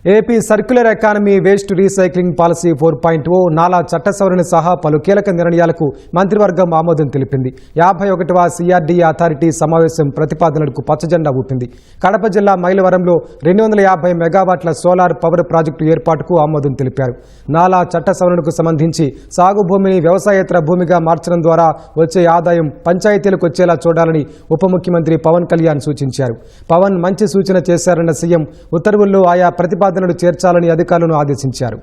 AP circular economy waste recycling policy 4.0 నాలా చట్ట సవరణ సహా పలు కీలక నిర్ణయాలకు మంత్రివర్గం ఆమోదం తెలిపింది. 51వ సిఆర్డీఏ అథారిటీ సమావేశం ప్రతిపాదనలకు పచ్చజెండా ఊపింది. కడప జిల్లా మైలవరంలో 250 మెగావాట్ల సోలార్ పవర్ ప్రాజెక్టు ఏర్పాటుకు ఆమోదం తెలిపారు. నాలా చట్ట సవరణకు సంబంధించి సాగు భూమిని వ్యవసాయేతర భూమిగా మార్చడం ద్వారా వచ్చే ఆదాయం పంచాయతీలకు వచ్చేలా చూడాలని ఉప ముఖ్యమంత్రి పవన్ కళ్యాణ్ సూచించారు. పవన్ మంచి సూచన చేశారన్న సీఎం ఉత్తర్వుల్లో ఆయా ప్రతిపాదనలు చేర్చాలని అధికారులను ఆదేశించారు.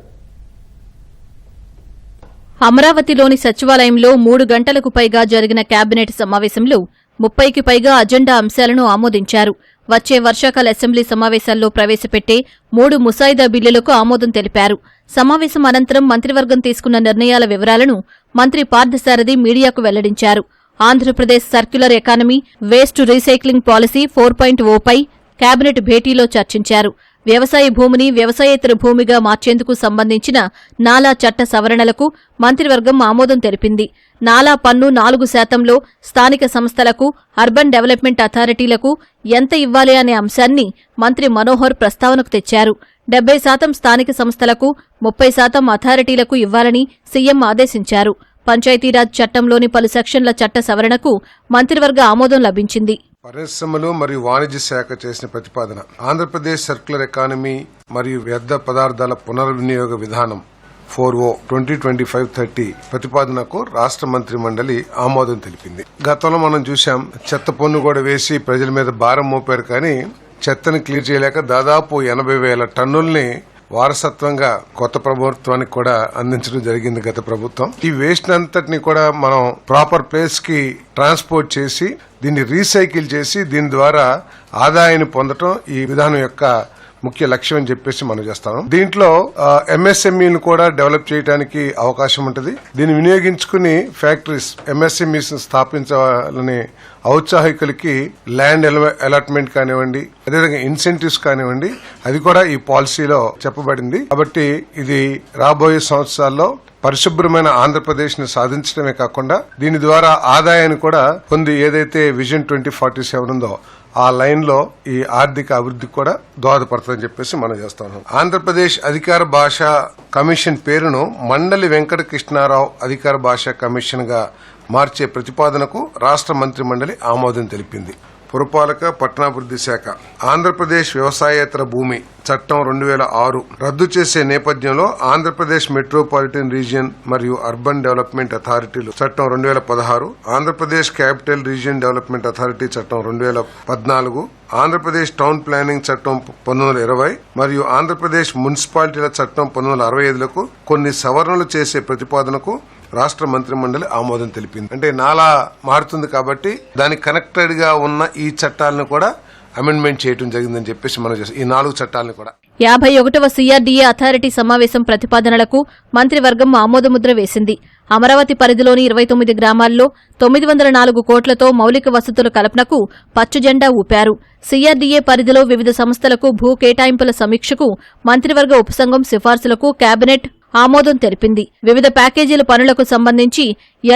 అమరావతిలోని సచివాలయంలో 3 గంటలకు పైగా జరిగిన కేబినెట్ సమావేశంలో 30కి పైగా అజెండా అంశాలను ఆమోదించారు. వచ్చే వర్షాకాల అసెంబ్లీ సమావేశాల్లో ప్రవేశపెట్టే 3 ముసాయిదా బిల్లులకు ఆమోదం తెలిపారు. సమావేశం అనంతరం మంత్రివర్గం తీసుకున్న నిర్ణయాల వివరాలను మంత్రి పార్థసారథి మీడియాకు వెల్లడించారు. Andhra Pradesh circular economy waste recycling policy 4.0పై కేబినెట్ భేటీలో చర్చించారు. వ్యవసాయ భూమిని వ్యవసాయేతర భూమిగా మార్చేందుకు సంబంధించిన నాలా చట్ట సవరణలకు మంత్రివర్గం ఆమోదం తెలిపింది. నాలా పన్ను 4% స్థానిక సంస్థలకు, అర్బన్ డెవలప్మెంట్ అథారిటీలకు ఎంత ఇవ్వాలి అనే అంశాన్ని మంత్రి మనోహర్ ప్రస్తావనకు తెచ్చారు. 70% స్థానిక సంస్థలకు, 30% అథారిటీలకు ఇవ్వాలని సీఎం ఆదేశించారు. పంచాయతీరాజ్ చట్టంలోని పలు సెక్షన్ల చట్ట సవరణకు మంత్రివర్గ ఆమోదం లభించింది. పరిశ్రమలు మరియు వాణిజ్య శాఖ చేసిన ప్రతిపాదన ఆంధ్రప్రదేశ్ సర్క్యులర్ ఎకానమీ మరియు వ్యర్థ పదార్థాల పునర్వినియోగ విధానం 4O 2025-30 ప్రతిపాదనకు రాష్ట్ర మంత్రి మండలి ఆమోదం తెలిపింది. గతంలో మనం చూశాం, చెత్త పన్ను కూడా వేసి ప్రజల మీద భారం మోపారు, కానీ చెత్తని క్లియర్ చేయలేక దాదాపు 80,000 టన్నుల్ని వారసత్వంగా కొత్త ప్రభుత్వానికి కూడా అందించడం జరిగింది గత ప్రభుత్వం. ఈ వేస్ట్ అంతటిని కూడా మనం ప్రాపర్ ప్లేస్ కి ట్రాన్స్పోర్ట్ చేసి దీన్ని రీసైకిల్ చేసి దీని ద్వారా ఆదాయాన్ని పొందడం ఈ విధానం యొక్క ముఖ్య లక్ష్యం అని చెప్పేసి మనం చేస్తాం. దీంట్లో ఎంఎస్ఎంఈలను కూడా డెవలప్ చేయడానికి అవకాశం ఉంటుంది. దీన్ని వినియోగించుకుని ఫ్యాక్టరీస్ ఎంఎస్ఎంఈస్ స్థాపించాలని ఔత్సాహికులకి ల్యాండ్ అలాట్మెంట్ కానివ్వండి, అదేవిధంగా ఇన్సెంటివ్స్ కానివ్వండి, అది కూడా ఈ పాలసీలో చెప్పబడింది. కాబట్టి ఇది రాబోయే సంవత్సరాల్లో పరిశుభ్రమైన ఆంధ్రప్రదేశ్ ని సాధించడమే కాకుండా దీని ద్వారా ఆదాయాన్ని కూడా పొంది ఏదైతే విజన్ 2047 ఉందో ఆ లైన్ లో ఈ ఆర్థిక అభివృద్ధికి కూడా దోహదపడుతుందని చెప్పేసి మనం చేస్తాం. ఆంధ్రప్రదేశ్ అధికార భాషా కమిషన్ పేరును మండలి వెంకట కృష్ణారావు అధికార భాషా కమిషన్ గా మార్చే ప్రతిపాదనకు రాష్ట్ర మంత్రి మండలి ఆమోదం తెలిపింది. పురపాలక పట్టణాభివృద్ది శాఖ ఆంధ్రప్రదేశ్ వ్యవసాయేతర భూమి చట్టం 2006 రద్దు చేసే నేపథ్యంలో ఆంధ్రప్రదేశ్ మెట్రోపాలిటన్ రీజియన్ మరియు అర్బన్ డెవలప్మెంట్ అథారిటీలు చట్టం 2016, Andhra Pradesh capital region development authority చట్టం 2014, ఆంధ్రప్రదేశ్ టౌన్ ప్లానింగ్ చట్టం 1920 మరియు ఆంధ్రప్రదేశ్ మున్సిపాలిటీల చట్టం 1965లకు కొన్ని సవరణలు చేసే ప్రతిపాదనకు రాష్ట్ర మంత్రి మండలి ఆమోదం తెలిపింది. అంటే నాలా మారుతుంది కాబట్టి దానికి కనెక్టెడ్ గా ఉన్న ఈ చట్టాలను కూడా అమెండ్మెంట్ చేయడం జరిగిందని చెప్పేసి మనం చేస్తాం. ఈ 4 చట్టాలను కూడా 51వ సిఆర్డీఏ అథారిటీ సమావేశం ప్రతిపాదనలకు మంత్రివర్గం ఆమోదముద్ర వేసింది. అమరావతి పరిధిలోని 29 గ్రామాల్లో 904 కోట్లతో మౌలిక వసతుల కల్పనకు పచ్చజెండా ఊపారు. సిఆర్డీఏ పరిధిలో వివిధ సంస్థలకు భూ కేటాయింపుల సమీక్షకు మంత్రివర్గ ఉపసంఘం సిఫార్సులకు కేబినెట్ ఆమోదం తెలిపింది. వివిధ ప్యాకేజీల పనులకు సంబంధించి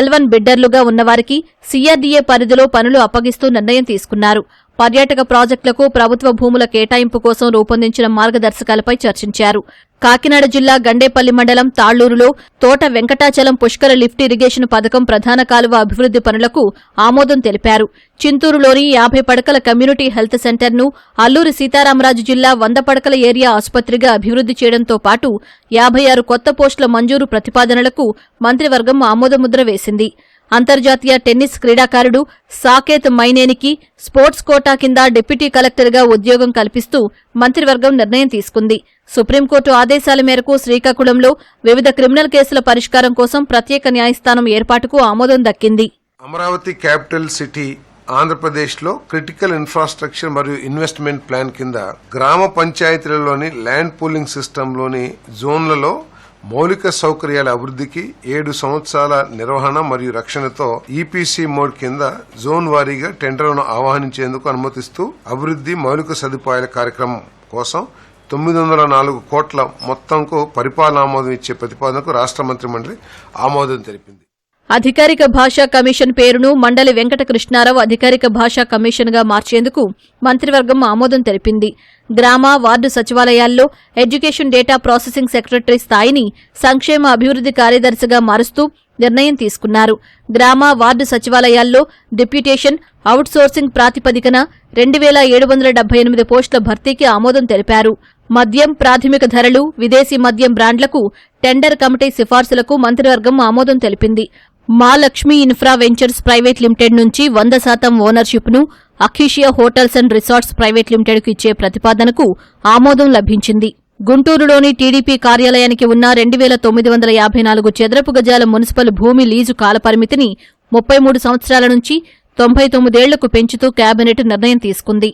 L1 బిడ్డర్లుగా ఉన్నవారికి సిఆర్డీఏ పరిధిలో పనులు అప్పగిస్తూ నిర్ణయం తీసుకున్నారు. పర్యాటక ప్రాజెక్టులకు ప్రభుత్వ భూముల కేటాయింపు కోసం రూపొందించిన మార్గదర్శకాలపై చర్చించారు. కాకినాడ జిల్లా గండేపల్లి మండలం తాళ్లూరులో తోట వెంకటాచలం పుష్కర లిఫ్ట్ ఇరిగేషన్ పథకం ప్రధాన కాలువ అభివృద్ది పనులకు ఆమోదం తెలిపారు. చింతూరులోని 50 పడకల కమ్యూనిటీ హెల్త్ సెంటర్ను అల్లూరి సీతారామరాజు జిల్లా 100 పడకల ఏరియా ఆసుపత్రిగా అభివృద్ది చేయడంతో పాటు 56 కొత్త పోస్టుల మంజూరు ప్రతిపాదనలకు మంత్రివర్గం ఆమోదముద్ర వేసింది. అంతర్జాతీయ టెన్నిస్ క్రీడాకారుడు సాకేత్ మైనేనికి స్పోర్ట్స్ కోటా కింద డిప్యూటీ కలెక్టర్గా ఉద్యోగం కల్పిస్తూ మంత్రివర్గం నిర్ణయం తీసుకుంది. సుప్రీంకోర్టు ఆదేశాల మేరకు శ్రీకాకుళంలో వివిధ క్రిమినల్ కేసుల పరిష్కారం కోసం ప్రత్యేక న్యాయస్థానం ఏర్పాటుకు ఆమోదం దక్కింది. అమరావతి క్యాపిటల్ సిటీ ఆంధ్రప్రదేశ్ లో క్రిటికల్ ఇన్ఫ్రాస్ట్రక్చర్ మరియు ఇన్వెస్ట్మెంట్ ప్లాన్ కింద గ్రామ పంచాయతీలలోని ల్యాండ్ పూలింగ్ సిస్టంలోని జోన్లలో మౌలిక సౌకర్యాల అభివృద్ధికి 7 సంవత్సరాల నిర్వహణ మరియు రక్షణతో ఈపీసీ మోడ్ కింద జోన్ వారీగా టెండర్లను ఆహ్వానించేందుకు అనుమతిస్తూ అభివృద్ది మౌలిక సదుపాయాల కార్యక్రమం కోసం 904 కోట్ల మొత్తంకు పరిపాలన ఆమోదం ఇచ్చే ప్రతిపాదనకు రాష్ట్ర మంత్రి మండలి ఆమోదం తెలిపింది. అధికారిక భాషా కమిషన్ పేరును మండలి వెంకట కృష్ణారావు అధికారిక భాషా కమిషన్గా మార్చేందుకు మంత్రివర్గం ఆమోదం తెలిపింది. గ్రామ, వార్డు సచివాలయాల్లో ఎడ్యుకేషన్ డేటా ప్రాసెసింగ్ సెక్రటరీ స్థాయిని సంక్షేమ అభివృద్ధి కార్యదర్శిగా మారుస్తూ నిర్ణయం తీసుకున్నారు. గ్రామ, వార్డు సచివాలయాల్లో డిప్యూటేషన్, అవుట్సోర్సింగ్ ప్రాతిపదికన 2778 పోస్టుల భర్తీకి ఆమోదం తెలిపారు. మద్యం, ప్రాథమిక ధరలు, విదేశీ మద్యం బ్రాండ్లకు టెండర్ కమిటీ సిఫార్సులకు మంత్రివర్గం ఆమోదం తెలిపింది. మా Lakshmi infra ventures private limited నుంచి 100% ఓనర్షిప్ను అఖీషియా హోటల్స్ అండ్ రిసార్ట్స్ ప్రైవేట్ లిమిటెడ్కు ఇచ్చే ప్రతిపాదనకు ఆమోదం లభించింది. గుంటూరులోని టీడీపీ కార్యాలయానికి ఉన్న 2954 చదరపు గజాల మున్సిపల్ భూమి లీజు కాలపరిమితిని 33 సంవత్సరాల నుంచి 99 ఏళ్లకు పెంచుతూ కేబినెట్ నిర్ణయం తీసుకుంది.